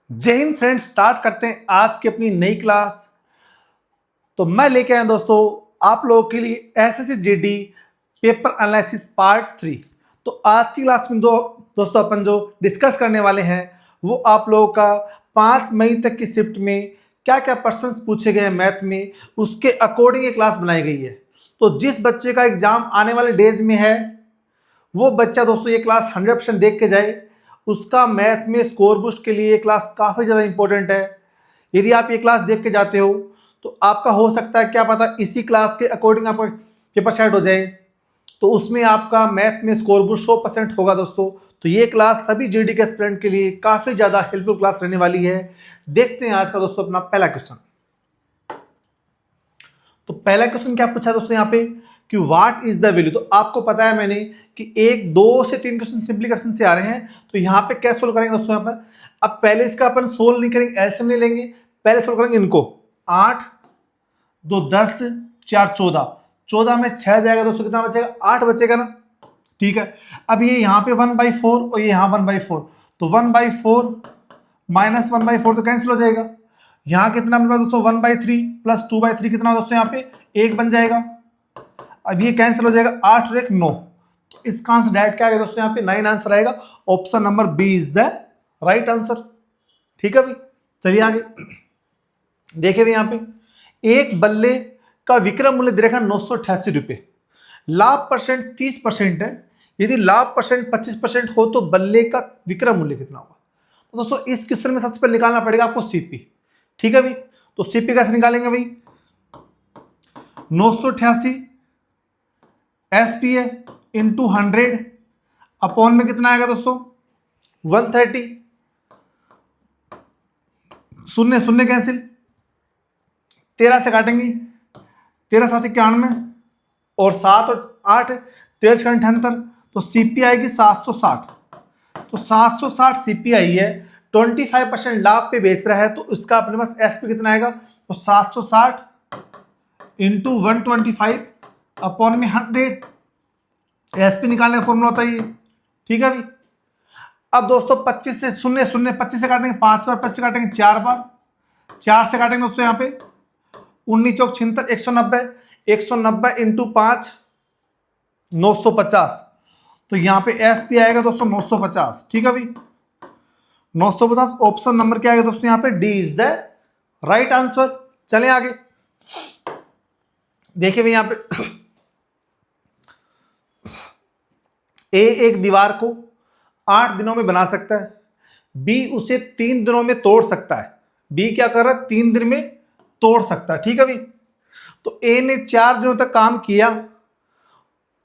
जय Hind friends. Start करते हैं आज की अपनी नई क्लास। तो मैं लेके आया दोस्तों आप लोगों के लिए SSC GD paper analysis part 3। तो आज की क्लास में दोस्तों अपन जो डिस्कस करने वाले हैं वो आप लोगों का 5 मई तक की शिफ्ट में क्या क्या प्रश्न पूछे गए हैं मैथ में, उसके अकॉर्डिंग ये क्लास बनाई गई है। तो जिस बच्चे का एग्जाम आने वाले डेज में है वो बच्चा दोस्तों ये क्लास 100% देख के जाए। उसका मैथ में स्कोर बूस्ट के लिए ये क्लास काफ़ी ज़्यादा इंपॉर्टेंट है। यदि आप ये क्लास देख के जाते हो तो आपका हो सकता है क्या पता इसी क्लास के अकॉर्डिंग आपका पेपर सेट हो जाए, तो उसमें आपका मैथ में स्कोर बूस्ट 100% होगा दोस्तों। तो ये क्लास सभी जीडी के एस्पिरेंट के लिए काफ़ी ज़्यादा हेल्पफुल क्लास रहने वाली है। देखते हैं आज का दोस्तों अपना पहला क्वेश्चन। तो पहला क्वेश्चन क्या पूछा दोस्तों यहाँ पे कि व्हाट इज द वैल्यू। तो आपको पता है मैंने कि 1, 2 से 3 क्वेश्चन सिंप्लीफिकेशन से आ रहे हैं। तो यहाँ पे क्या सोल्व करेंगे दोस्तों यहाँ पर। अब पहले इसका अपन सोल्व नहीं करेंगे, एलसीएम नहीं लेंगे, पहले सोल्व करेंगे इनको। 8, 2, 10, 4, 14, 14 में 6 जाएगा दोस्तों, कितना बचेगा 8 बचेगा ना। ठीक है, अब ये यहाँ पे 1/4 और ये यहाँ 1/4, तो 1/4 माइनस 1/4 तो कैंसिल हो जाएगा। यहाँ कितना मेरे पास दोस्तों 1/3 प्लस 2/3 कितना दोस्तों यहाँ पे 1 बन जाएगा। अब ये कैंसिल हो जाएगा, 8 और 1 9, तो इसका आंसर डायरेक्ट क्या आएगा दोस्तों यहाँ पे 9 आंसर आएगा। Option number B is the right answer. ठीक है भाई, चलिए आगे देखिए भाई। यहाँ पे एक बल्ले का विक्रय मूल्य दे रखा 988 रुपये, लाभ परसेंट 30% है। यदि लाभ परसेंट 25% हो तो बल्ले का विक्रय मूल्य कितना होगा। तो दोस्तों इस क्वेश्चन में सबसे पहले निकालना पड़ेगा आपको सीपी। ठीक है भाई, तो सीपी कैसे निकालेंगे भाई। 988 एसपी है इंटू 100 अपॉन में कितना आएगा दोस्तों 130। शून्य शून्य कैंसिल, 13 से काटेंगे, 13 7 91 और 7 और 8 13 78, तो सीपी आएगी 760। तो 760 सीपी आई है, 25% लाभ पे बेच रहा है, तो इसका अपने पास एसपी कितना आएगा। तो 760 इंटू 125 अपॉन में 100, एसपी निकालने का फॉर्मूला होता है ये। ठीक है भाई, अब दोस्तों 25 से शून्य शून्य 25 से काटेंगे 5 बार, 25 से काटेंगे 4 बार, 4 से काटेंगे दोस्तों यहाँ पे 19 चौक 76, 190, 190 इंटू 5 950, तो यहाँ पे एसपी आएगा दोस्तों 950। ठीक है भाई, 950 ऑप्शन नंबर क्या आएगा दोस्तों यहाँ पे D is the right answer. चलें आगे देखिए भाई। यहाँ पे ए एक दीवार को 8 दिनों में बना सकता है, बी उसे 3 दिनों में तोड़ सकता है। बी क्या कर रहा है 3 दिन में तोड़ सकता है। ठीक है भाई, तो ए ने 4 दिनों तक काम किया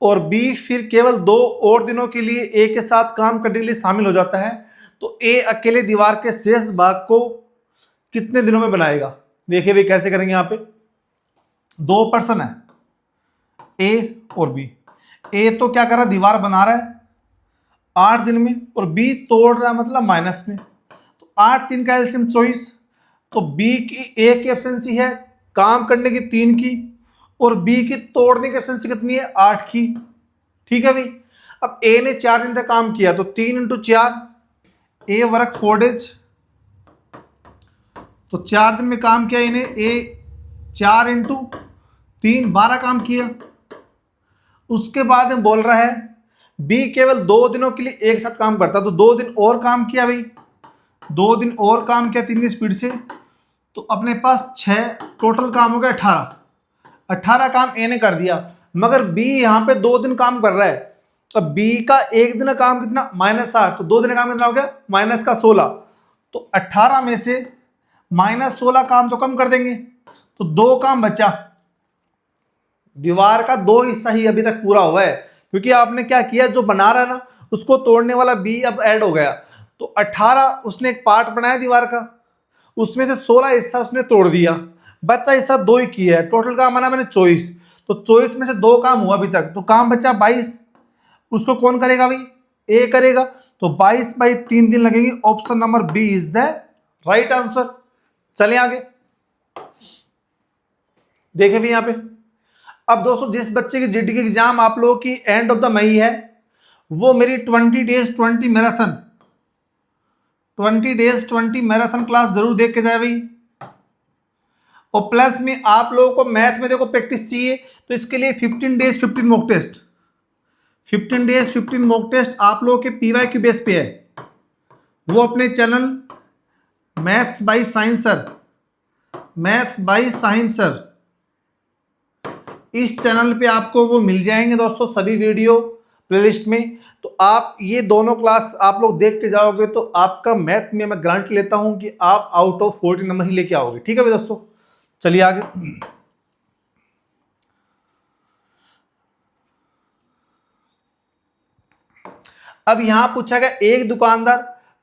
और बी फिर केवल 2 और दिनों के लिए ए के साथ काम करने के लिए शामिल हो जाता है। तो ए अकेले दीवार के शेष भाग को कितने दिनों में बनाएगा। देखिए भाई कैसे करेंगे। यहाँ पे 2 पर्सन है ए और बी। ए तो क्या कर रहा है दीवार बना रहा है 8 दिन में, और बी तोड़ रहा है मतलब माइनस में। तो 8 3 का एलसीएम 24, तो बी की ए की एफिशिएंसी है काम करने की 3 की, और बी की तोड़ने की एफिशिएंसी कितनी है 8 की। ठीक है भाई, अब ए ने 4 दिन तक काम किया, तो 3 इंटू 4, ए वर्क 4 डेज, तो 4 दिन में काम किया इन्हें। ए 4 इंटू 3 12 काम किया। उसके बाद में बोल रहा है बी केवल 2 दिनों के लिए एक साथ काम करता, तो 2 दिन और काम किया भाई, 2 दिन और काम किया 3 की स्पीड से, तो अपने पास 6 टोटल काम हो गया 18 काम ए ने कर दिया। मगर बी यहाँ पे 2 दिन काम कर रहा है, तो बी का एक दिन का काम कितना -8, तो 2 दिन का काम कितना हो गया माइनस का 16, तो 18 में से -16 काम तो कम कर देंगे, तो 2 काम बचा। दीवार का 2 हिस्सा ही अभी तक पूरा हुआ है, क्योंकि आपने क्या किया जो बना रहा है ना उसको तोड़ने वाला बी अब ऐड हो गया। तो 18 उसने एक पार्ट बनाया दीवार का, उसमें से 16 हिस्सा उसने तोड़ दिया, बच्चा हिस्सा 2 ही किया है। टोटल काम बना मैंने 24, तो 24 में से 2 काम हुआ अभी तक, तो काम बचा 22। उसको कौन करेगा भाई ए करेगा, तो 22/3 दिन लगेंगे। Option number B is the right answer. चलिए आगे देखें भी यहाँ पे। अब दोस्तों जिस बच्चे की जीडी की एग्जाम आप लोगों की एंड ऑफ द मई है, वो मेरी 20 days 20 marathon 20 days 20 marathon class जरूर देख के जाए भाई। और प्लस में आप लोगों को मैथ में देखो प्रैक्टिस चाहिए, तो इसके लिए 15 days 15 mock test, 15 days 15 mock test आप लोगों के PYQ बेस पे है। वो अपने channel maths by Sciencer, maths by Sciencer, इस चैनल पे आपको वो मिल जाएंगे दोस्तों सभी वीडियो प्लेलिस्ट में। तो आप ये दोनों क्लास आप लोग देख के जाओगे तो आपका मैथ में मैं गारंटी लेता हूं कि आप आउट ऑफ 40 नंबर ही लेके आओगे। ठीक है भाई दोस्तों, चलिए आगे। अब यहां पूछा गया एक दुकानदार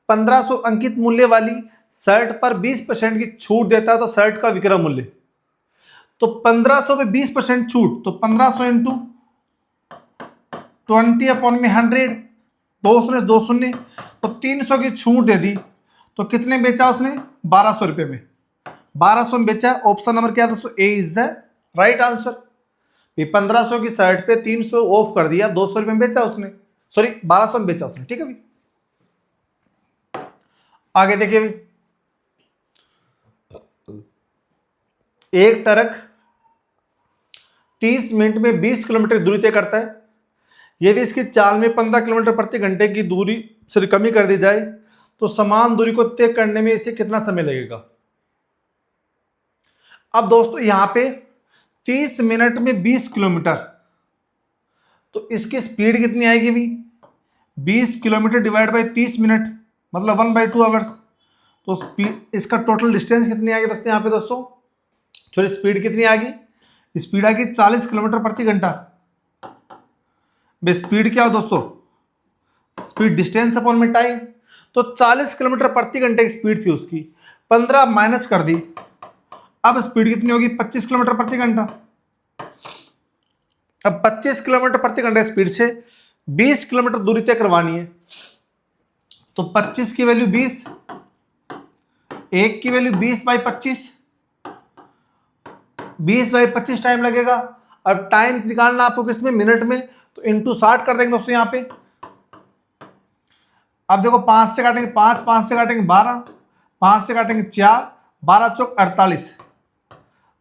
1500 अंकित मूल्य वाली शर्ट पर 20% की छूट देता है, तो शर्ट का विक्रय मूल्य, तो 1500 पे 20% छूट, तो 1500 इंटू 20/100, 200, तो 300 की छूट दे दी, तो कितने बेचा उसने? 1200 रुपये में, 1200 में बेचा। ऑप्शन नंबर क्या है दोस्तों? ए इज द राइट आंसर। 1500 की शर्ट पे 300 ऑफ कर दिया, 200 रुपये में बेचा उसने, सॉरी 1200 में बेचा उसने। ठीक है भाई, आगे देखिए भाई। एक ट्रक 30 मिनट में 20 किलोमीटर दूरी तय करता है। यदि इसकी चाल में 15 किलोमीटर प्रति घंटे की दूरी से कमी कर दी जाए तो समान दूरी को तय करने में इसे कितना समय लगेगा? अब दोस्तों यहां पे 30 मिनट में 20 किलोमीटर, तो इसकी स्पीड कितनी आएगी भी? 20 किलोमीटर डिवाइड बाई 30 मिनट मतलब 1/2 आवर्स। तो स्पीड, इसका टोटल डिस्टेंस कितनी आएगी दोस्तों? यहाँ पे दोस्तों चलिए स्पीड कितनी आ गई? स्पीड आ गई 40 किलोमीटर प्रति घंटा। बे स्पीड क्या हो दोस्तों? स्पीड डिस्टेंस अपॉन में टाइम, तो 40 किलोमीटर प्रति घंटे की स्पीड थी उसकी, 15 माइनस कर दी, अब स्पीड कितनी होगी? 25 किलोमीटर प्रति घंटा। अब 25 किलोमीटर प्रति घंटा स्पीड से 20 किलोमीटर दूरी तय करवानी है, तो 25 की वैल्यू 20, एक की वैल्यू 20/25, 20/25 टाइम लगेगा। अब टाइम निकालना आपको किसमें? मिनट में, तो इंटू 60 कर देंगे दोस्तों यहाँ पे। अब देखो 5 से काटेंगे 5, 5 से काटेंगे 12, 5 से काटेंगे 4, 12 चौक 48,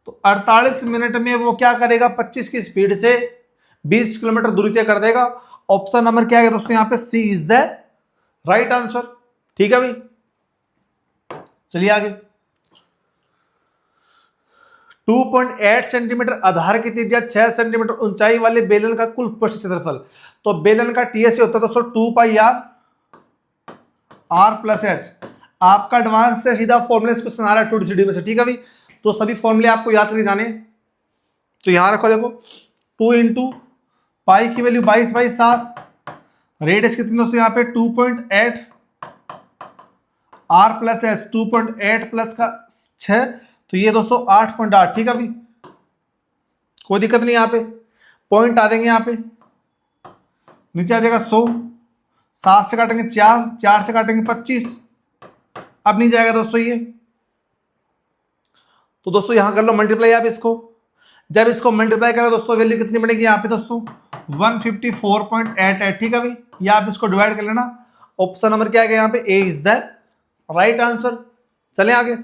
तो 48 मिनट में वो क्या करेगा? 25 की स्पीड से 20 किलोमीटर दूरी तय कर देगा। ऑप्शन नंबर क्या है दोस्तों? यहाँ पे सी इज द राइट आंसर। ठीक है भाई, चलिए आगे। 2.8 सेंटीमीटर आधार की त्रिज्या 6 सेंटीमीटर ऊंचाई वाले बेलन का कुल पृष्ठ क्षेत्रफल, तो बेलन का टीएस होता है दोस्तों 2πr r+h। आपका एडवांस से सीधा फॉर्मूले क्वेश्चन आ रहा है 2 में से। ठीक है भाई, तो सभी फॉर्मूले आपको याद करके जाने, तो यहां रखो, देखो 2 इंटू पाई की वैल्यू 22/7, रेडियस कितनी दोस्तों? यहाँ पे 2.8 r+s, 2.8 प्लस का 6, तो ये दोस्तों 8.8। ठीक है भाई, कोई दिक्कत नहीं, यहाँ पे पॉइंट आ देंगे, यहाँ पे नीचे आ जाएगा 100, 7 से काटेंगे 4, 4 से काटेंगे 25, अब नहीं जाएगा दोस्तों ये, तो दोस्तों यहां कर लो मल्टीप्लाई आप इसको। जब इसको मल्टीप्लाई करो दोस्तों वैल्यू कितनी बनेगी यहाँ पे दोस्तों? 154.88। ठीक है भाई, या आप इसको डिवाइड कर लेना। ऑप्शन नंबर क्या है यहाँ पे? ए इज द राइट आंसर। चलें आगे,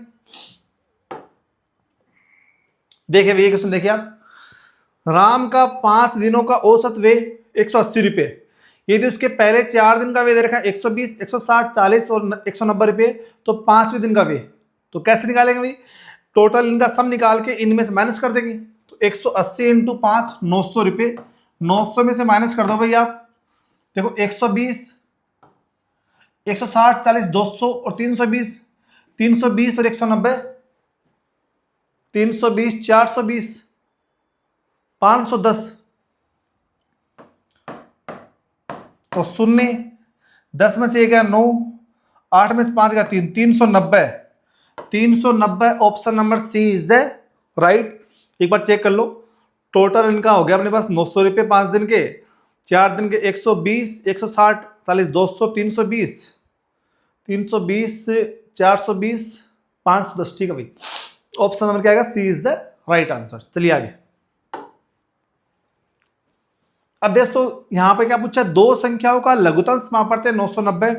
देखिए ये क्वेश्चन देखिए आप। राम का 5 दिनों का औसत वे 180 रुपये, यदि उसके पहले 4 दिन का वे दे रखा 120, 160, 40 और 190 रुपये, तो 5वें दिन का वे, तो कैसे निकालेंगे भाई? टोटल इनका सम निकाल के इनमें से माइनस कर देंगे, तो 180 इंटू 5 900 रुपये, 900 में से माइनस कर दो भाई आप। देखो 120, 160, 40, 200 और 320, 320 और 190, 320, 420, 510, तो 0, 10 में से 1 है 9, 8 में से 5 का 3, 390, 390। Option number C is the right. एक बार चेक कर लो, टोटल इनका हो गया अपने पास 900 रुपये 5 दिन के, 4 दिन के 120, 160, 40, 200, 320, 320, 420, 510। ठीक है भाई, ऑप्शन नंबर क्या आएगा? सी इज द राइट आंसर। चलिए आगे। अब दोस्तों यहां पे क्या पूछा? दो संख्याओं का लघुत्तम समापवर्त है 990,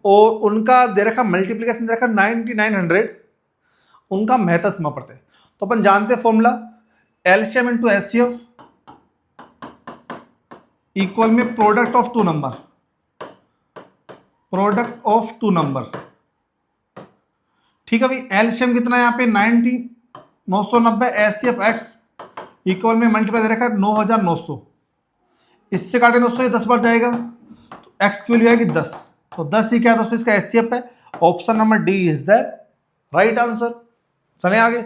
और उनका दे रखा मल्टीप्लीकेशन दे रखा 9900, उनका महत्व सीमा पड़ते हैं। तो अपन जानते हैं formula LCM into HCF equal में product of two number, product of two number. ठीक है भाई, एलसीएम कितना है यहाँ पे 90, 990, एचसीएफ एक्स इक्वल में मल्टीप्लाई दे रखा है 9900, इससे काटे दोस्तों ये 10 बार जाएगा तो एक्स की वैल्यू आएगी 10, तो 10 ही क्या है दोस्तों इसका एचसीएफ है। Option number D is the right answer. चले आगे,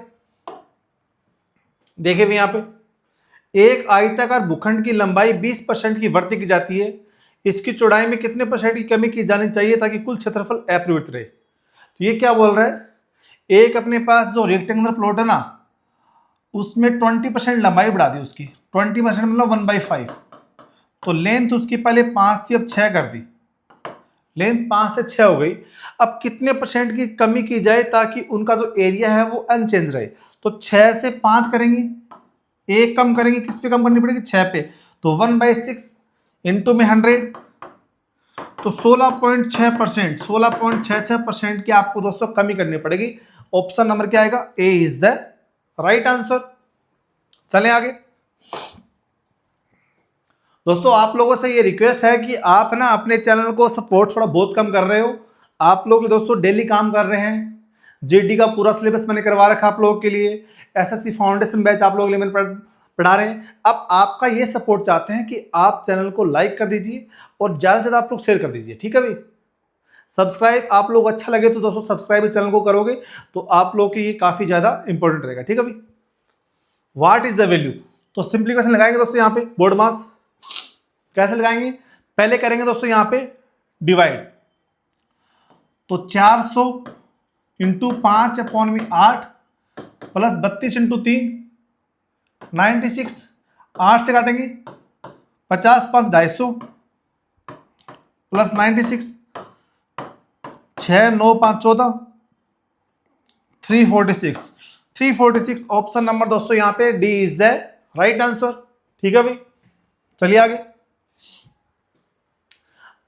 देखिए भी यहाँ पे एक आयताकार भूखंड की लंबाई 20% की वृद्धि की जाती है, इसकी चौड़ाई में कितने % की कमी की जानी चाहिए ताकि कुल क्षेत्रफल अपरिवर्तित रहे। तो ये क्या बोल रहा है, एक अपने पास जो रेक्टेंगुलर प्लॉट है ना उसमें 20% लंबाई बढ़ा दी उसकी, 20% मतलब 1/5, तो लेंथ उसकी पहले 5 थी अब 6 कर दी, लेंथ 5 से 6 हो गई। अब कितने % की कमी की जाए ताकि उनका जो एरिया है वो अनचेंज रहे, तो 6 से 5 करेंगे, एक कम करेंगे, किस पे कम करनी पड़ेगी 6 पे, तो 1/6 इंटू में 100, तो 16.6%, 16.66% की आपको दोस्तों कमी करनी पड़ेगी। ऑप्शन नंबर क्या आएगा, ए इज द राइट आंसर। चलें आगे दोस्तों, आप लोगों से ये रिक्वेस्ट है कि आप ना अपने चैनल को सपोर्ट थोड़ा बहुत कम कर रहे हो। आप लोग दोस्तों डेली काम कर रहे हैं, जेडी का पूरा सिलेबस मैंने करवा रखा आप लोगों के लिए, एसएससी फाउंडेशन बैच आप लोगों के लिए मैंने पढ़ा रहे हैं। अब आपका ये सपोर्ट चाहते हैं कि आप चैनल को लाइक कर दीजिए और ज़्यादा से ज़्यादा आप लोग शेयर कर दीजिए। ठीक है भाई, सब्सक्राइब आप लोग अच्छा लगे तो दोस्तों सब्सक्राइब चैनल को करोगे तो आप लोग की ये काफ़ी ज़्यादा इंपॉर्टेंट रहेगा। ठीक है भाई, व्हाट इज द वैल्यू, तो सिंप्लीफिकेशन लगाएंगे दोस्तों यहाँ पे बोर्ड मास कैसे लगाएंगे, पहले करेंगे दोस्तों यहाँ पे डिवाइड, तो 400 इंटू 5/8 प्लस 32 इंटू 3 96, 8 से काटेंगे 50, 5 250 प्लस 96, 6 9 5 14 346, 346 ऑप्शन नंबर दोस्तों यहाँ पे D is the right answer. ठीक है भाई, चलिए आगे।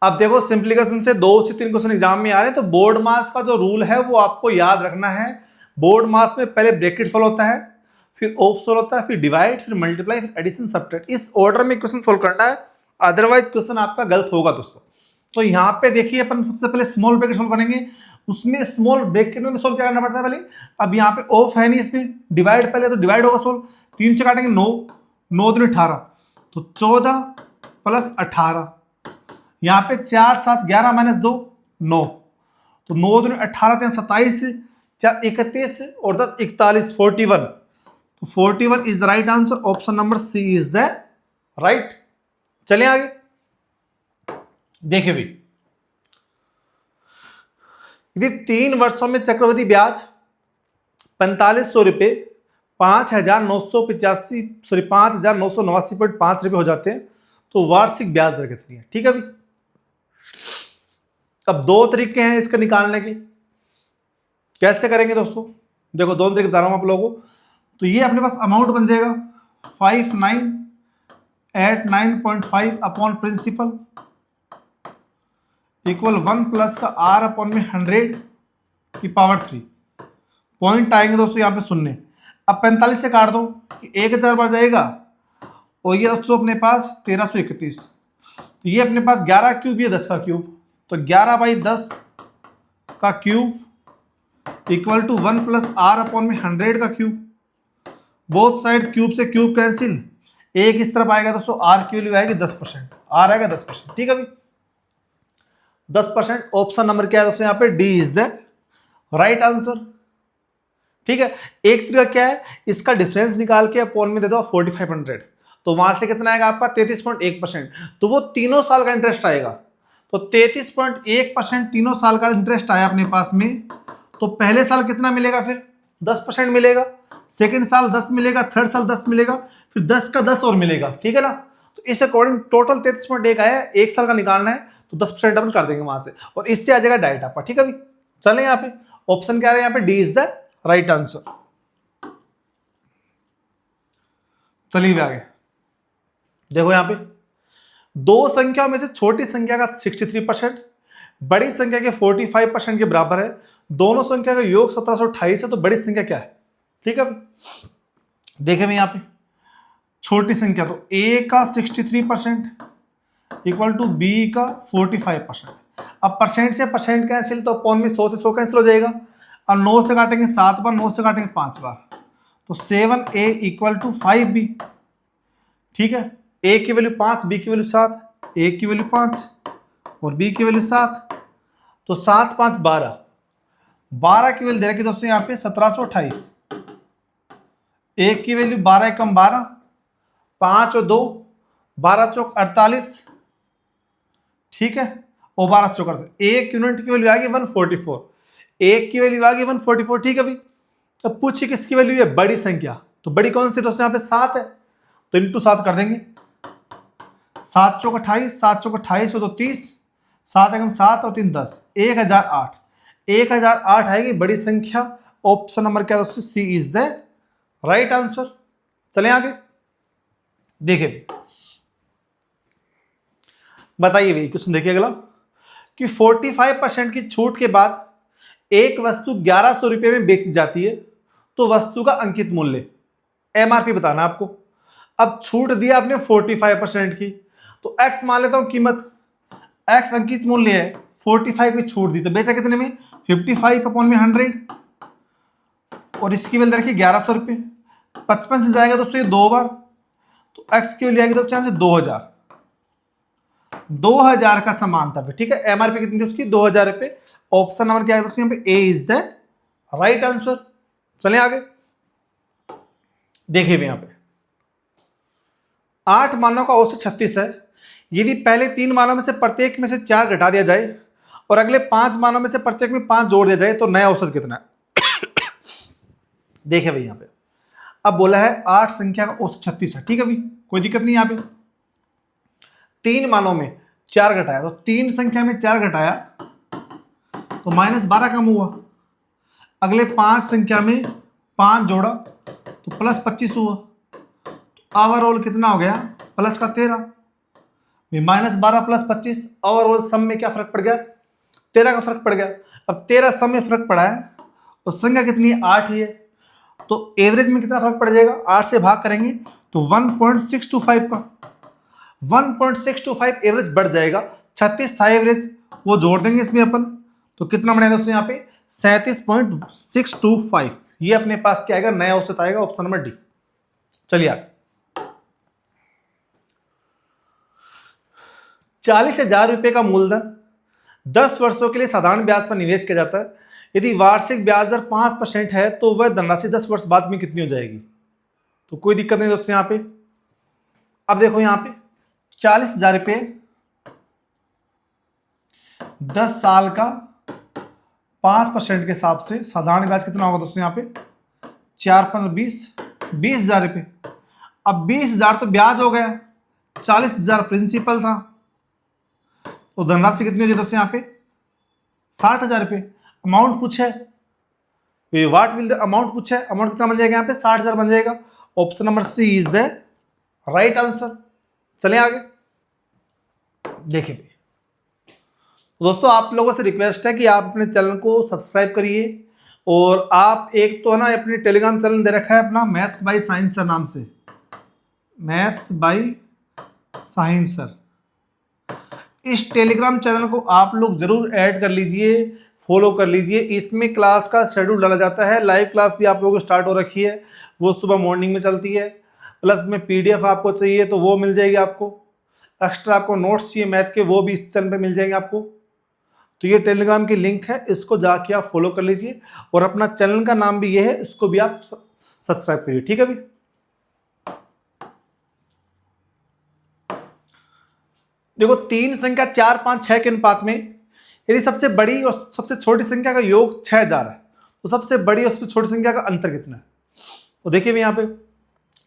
अब देखो सिंप्लीफिकेशन से 2 से 3 क्वेश्चन एग्जाम में आ रहे हैं, तो बोर्ड मास का जो रूल है वो आपको याद रखना है। बोर्ड मास में पहले ब्रैकेट सोल्व होता है, फिर ऑफ सोल्व होता है, फिर डिवाइड, फिर मल्टीप्लाई, फिर एडिशन, सब्ट्रैक्ट, इस ऑर्डर में क्वेश्चन सोल्व करना है, अदरवाइज क्वेश्चन आपका गलत होगा दोस्तों। तो यहाँ पे देखिए अपन सबसे पहले स्मॉल ब्रैकेट सोल्व करेंगे, उसमें स्मॉल ब्रैकेट में सोल्व क्या करना पड़ता है पहले। अब यहाँ पे ऑफ है नहीं, इसमें डिवाइड पहले, तो डिवाइड होगा सोल्व, 3 से काटेंगे 9, 9 दूनी 18, तो 14 प्लस 18, यहाँ पे 4 7 11 माइनस 2 9, तो 9 दूनी 18, 3 27, 4 31 और 10 41, 41, तो 41 is the right answer. Option number C is the right. चलिए आगे देखिए भाई, यदि 3 वर्षों में चक्रवृद्धि ब्याज 4500 रुपये 5,989.5 रुपये हो जाते हैं तो वार्षिक ब्याज दर कितनी है। ठीक है भाई, अब 2 तरीके हैं इसका निकालने के, कैसे करेंगे दोस्तों, देखो 2 तरीके बता रहा हूं आप लोगों को। तो ये अपने पास अमाउंट बन जाएगा 5989.5 अपॉन प्रिंसिपल इक्वल 1 प्लस का r अपॉन में 100 की पावर 3, पॉइंट आएंगे दोस्तों यहाँ पे सुनने। अब 45 से काट दो कि 1000 बार जाएगा, और ये दोस्तों अपने पास 1331, तो ये अपने पास 11 क्यूब, ये 10 का क्यूब, तो 11/10 का cube equal to 1 plus r upon में 100 का क्यूब, बोथ साइड क्यूब से क्यूब कैंसिल, एक इस तरफ आएगा दोस्तों, r की वैल्यू आएगी 10%, r आएगा 10%। ठीक है भाई, 10%। ऑप्शन नंबर क्या है दोस्तों यहाँ पे, D is the right answer. ठीक है, एक तरीका क्या है, इसका डिफरेंस निकाल के अपॉन में दे दो 4500, तो वहां से कितना आएगा आपका 33.1%, तो वो तीनों साल का इंटरेस्ट आएगा, तो 33.1% तीनों साल का इंटरेस्ट आया अपने पास में। तो पहले साल कितना मिलेगा, फिर 10% मिलेगा, सेकेंड साल 10 मिलेगा, थर्ड साल 10 मिलेगा, फिर 10 का 10 और मिलेगा। ठीक है ना, तो इस अकॉर्डिंग टोटल 33.1 आया, एक साल का निकालना है तो 10% डबल कर देंगे वहां से, और इससे आ जाएगा डायरेक्ट आपका। ठीक है भाई, चलें यहाँ पे ऑप्शन क्या है, यहाँ पे D is the right answer. चलिए आगे देखो, यहाँ पे 2 संख्याओं में से छोटी संख्या का 63%, बड़ी संख्या के 45% के बराबर है, दोनों संख्या का योग 1728 है, तो बड़ी संख्या क्या है? ठीक है, देखें यहाँ पे छोटी संख्या तो a का 63% इक्वल टू b का 45%। अब परसेंट से परसेंट कैंसिल, तो अपॉन में 100 से 100 कैंसिल हो जाएगा। अब 9 से काटेंगे 7 बार, 9 से काटेंगे 5 बार, तो 7a इक्वल टू 5b। ठीक है, a की वैल्यू 5, b की वैल्यू 7, a की वैल्यू 5 और b की वैल्यू 7, तो 7 5 12, 12 की वैल्यू दे रखी दोस्तों यहाँ पे 1728। एक की वैल्यू 12 एकम 12, 5 और 2 12 चौक 48। ठीक है, और 12 चौक 48, एक यूनिट की वैल्यू आ गई 144, एक की वैल्यू आ गई 144। ठीक है भाई, अब पूछिए किसकी वैल्यू है? बड़ी संख्या। तो बड़ी कौन सी दोस्तों? यहाँ पे 7 है, तो इंटू 7 कर देंगे। 7 चौक 28, 7 चौक 28 हो तो 30, 7 एकम 7 और 3 10, 1008। 1008 आएगी बड़ी संख्या। ऑप्शन नंबर क्या दोस्तों? सी इज द राइट आंसर। चलें आगे, देखिए बताइए भाई क्वेश्चन देखिए अगला, कि 45% की छूट के बाद एक वस्तु 1100 रुपये में बेची जाती है, तो वस्तु का अंकित मूल्य एमआरपी बताना आपको। अब छूट दिया आपने 45% की, तो एक्स मान लेता हूं कीमत, एक्स अंकित मूल्य है, 45 की छूट दी, तो बेचा कितने में? 55 अपॉन में 100, और इसकी वैल्यू रखी 1100 रुपये। 55 से जाएगा दोस्तों ये 2 बार, तो एक्स की वैल्यू आएगी दोस्तों यहाँ से 2000। 2000 का समांतर। ठीक है, एमआरपी कितनी थी उसकी? 2000 रुपये। ऑप्शन नंबर क्या है दोस्तों यहाँ पे? ए इज द राइट आंसर। चलें आगे, देखिए यहाँ पे 8 मानों का औसत 36 है। यदि पहले 3 मानों में से प्रत्येक में से 4 घटा दिया जाए और अगले 5 मानों में से प्रत्येक में 5 जोड़ दिया जाए, तो नया औसत कितना है? देखिए भाई यहाँ पे अब बोला है 8 संख्या का औसत 36 है। ठीक है भाई, कोई दिक्कत नहीं। यहाँ पे 3 मानों में 4 घटाया, तो 3 संख्या में 4 घटाया तो -12 कम हुआ। अगले 5 संख्या में 5 जोड़ा तो +25 हुआ, तो ओवरऑल कितना हो गया? प्लस का 13। -12 + 25, ओवरऑल सम में क्या फर्क पड़ गया? 13 का फर्क पड़ गया। अब 13 सम में फर्क पड़ा है, और संख्या कितनी है? 8 ही है, तो एवरेज में कितना फर्क पड़ जाएगा? 8 से भाग करेंगे तो 1.625 का 1.625 एवरेज बढ़ जाएगा। 36 था एवरेज, वो जोड़ देंगे इसमें अपन, तो कितना बनेगा दोस्तों यहाँ पे? 37.625। ये अपने पास क्या आएगा? नया औसत आएगा। Option number D. चलिए आगे, 40,000 रुपये का मूलधन 10 वर्षों के लिए साधारण ब्याज पर निवेश किया जाता है। यदि वार्षिक ब्याज दर 5% है, तो वह धनराशि 10 वर्ष बाद में कितनी हो जाएगी? तो कोई दिक्कत नहीं दोस्तों यहाँ पे। अब देखो यहाँ पे 40,000 रुपये 10 साल का 5% के हिसाब से साधारण ब्याज कितना होगा दोस्तों? यहाँ पे 4 5 20, 20,000 रुपये। अब 20,000 तो ब्याज हो गया, 40,000 प्रिंसिपल था, तो धनराशि कितनी हो जाए दोस्तों यहाँ पे? 60,000 रुपये। अमाउंट पूछा है, व्हाट विल द अमाउंट पूछा है, अमाउंट कितना बन जाएगा यहाँ पे? 60,000 बन जाएगा। Option number C is the right answer. चलें आगे, देखिए तो दोस्तों आप लोगों से रिक्वेस्ट है कि आप अपने चैनल को सब्सक्राइब करिए, और आप एक तो है ना अपने टेलीग्राम चैनल दे रखा है अपना मैथ्स बाय साइंस सर नाम से, मैथ्स बाय साइंस सर। इस टेलीग्राम चैनल को आप लोग जरूर ऐड कर लीजिए, फॉलो कर लीजिए। इसमें क्लास का शेड्यूल डाला जाता है, लाइव क्लास भी आप लोगों को स्टार्ट हो रखी है, वो सुबह मॉर्निंग में चलती है। प्लस में पीडीएफ आपको चाहिए तो वो मिल जाएगी आपको। एक्स्ट्रा आपको नोट्स चाहिए मैथ के, वो भी इस चैनल पे मिल जाएंगे आपको। तो ये टेलीग्राम की लिंक है, इसको जाके आप फॉलो कर लीजिए, और अपना चैनल का नाम भी ये है, इसको भी आप सब्सक्राइब करिए। ठीक है भाई, देखो 3 संख्या 4 5 6 के अनुपात में यदि सबसे बड़ी और सबसे छोटी संख्या का योग 6000 है, तो सबसे बड़ी और सबसे छोटी संख्या का अंतर कितना है? तो देखिए भाई यहाँ पे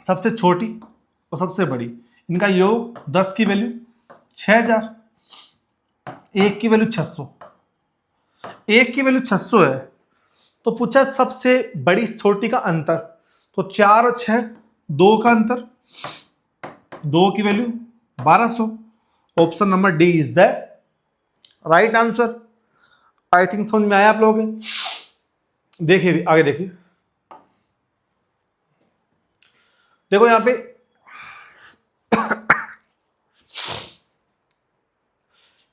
सबसे छोटी और सबसे बड़ी, इनका योग 10 की वैल्यू 6000, 1 की वैल्यू 600, 1 की वैल्यू 600 है, तो पूछा सबसे बड़ी छोटी का अंतर, तो 4 और 6 2 का अंतर, 2 की value 1200। Option number D is the right answer. I think समझ में आया आप लोगों के। देखिए भी आगे देखिए, देखो यहां पे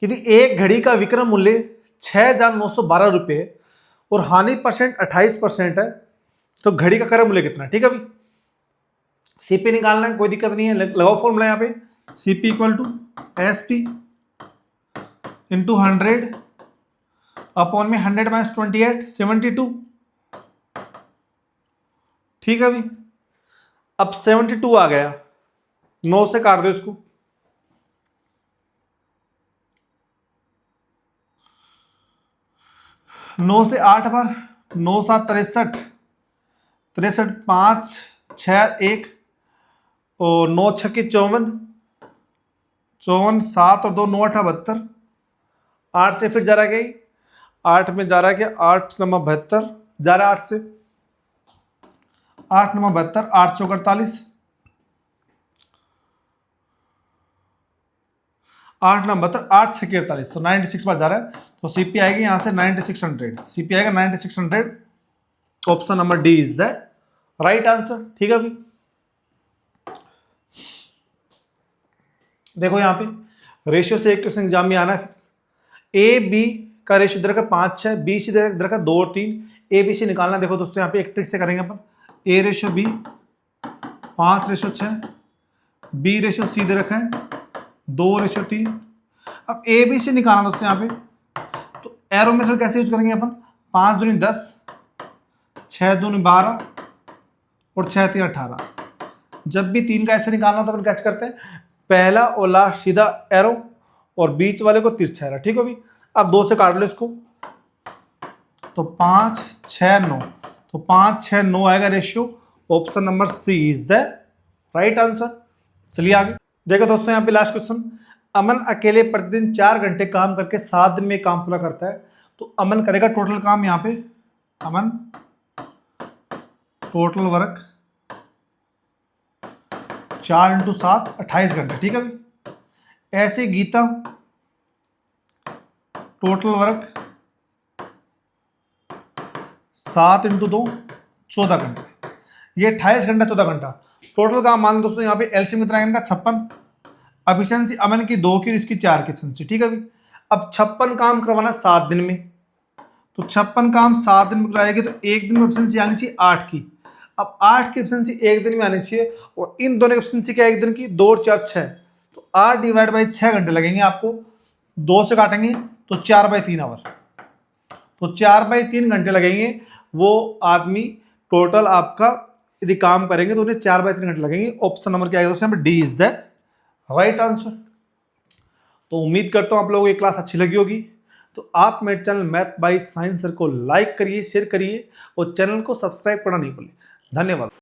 यदि एक घड़ी का विक्रय मूल्य 6,912 रुपये और हानि परसेंट 28% है तो घड़ी का क्रय मूल्य कितना है? ठीक है भाई, सीपी निकालना है, कोई दिक्कत नहीं है, लगाओ फॉर्मूला यहां पे, CP equal to SP into 100 upon में 100 माइनस 28 72। ठीक है भाई, अब 72 आ गया, 9 से काट दो इसको, 9 से 8 बार, 9 7 63, 63 5 6 1 और 9 6 54, 54 7 और 2 9 8 72, 8 से फिर जा रहा गई, 8 में जा रहा है क्या, 8 नंबर 72 जा रहा है 8 से, 8 नंबर 72, 8 चौक 48, 8 नंबर 72, 8 छः 48, तो 96 बार जा रहा है, तो सीपी आएगी यहां से 9600, सीपी आएगा 9600। Option number D is the right answer. ठीक है भाई, देखो यहां पे रेशियो से एक क्वेश्चन एग्जाम में आना है फिक्स। ए बी का रेशियो इधर का 5 6, बी सी इधर का 2 और 3, ए बी सी निकालना। देखो दोस्तों यहाँ पे एक ट्रिक से करेंगे अपन, A ratio B 5 ratio 6, B ratio C दे रखा है 2 रेशियो 3। अब ए बी सी निकालना दोस्तों यहाँ पे, तो एरो मेथड कैसे यूज करेंगे अपन, 5 दूनी 10, 6 दूनी 12 और 6 3 18। जब भी 3 का ऐसे निकालना हो तो अपन कैसे करते हैं, पहला और लास्ट सीधा एरो और बीच वाले को तिरछा एरो। ठीक है भाई, अब 2 से काट लो इसको, तो 5 6 9, तो 5 6 9 आएगा ratio. Option number C is the right answer. चलिए आगे देखो दोस्तों, यहाँ पे लास्ट क्वेश्चन, अमन अकेले प्रतिदिन 4 घंटे काम करके 7 दिन में काम पूरा करता है, तो अमन करेगा टोटल काम, यहाँ पे अमन टोटल वर्क 4 इंटू 7 28 घंटे। ठीक है भाई, ऐसे गीता टोटल वर्क 7 इंटू 2 14 घंटे, ये 28 घंटा 14 घंटा टोटल काम मान दोस्तों। यहाँ पे एलसीएम कितना आएगा 56, एफिशिएंसी अमन की 2 की और इसकी 4 की एफिशिएंसी। ठीक है भाई, अब 56 काम करवाना 7 दिन में, तो 56 काम 7 दिन में कराएगी तो एक दिन में एफिशिएंसी आनी चाहिए 8 की। अब 8 की एफिशिएंसी एक दिन में आनी चाहिए, और इन दोनों की एफिशिएंसी क्या एक दिन की, 2 और 4 6, तो 8 डिवाइड बाई 6 घंटे लगेंगे आपको, 2 से काटेंगे तो 4/3 आवर, तो 4/3 घंटे लगेंगे। वो आदमी टोटल आपका यदि काम करेंगे तो उन्हें 4/3 घंटे लगेंगे। ऑप्शन नंबर क्या आएगा दोस्तों, D is the right answer. तो उम्मीद करता हूं आप लोगों को ये क्लास अच्छी लगी होगी। तो आप मेरे channel math by science sir को लाइक करिए, शेयर करिए और चैनल को सब्सक्राइब करना नहीं भूलिए। धन्यवाद।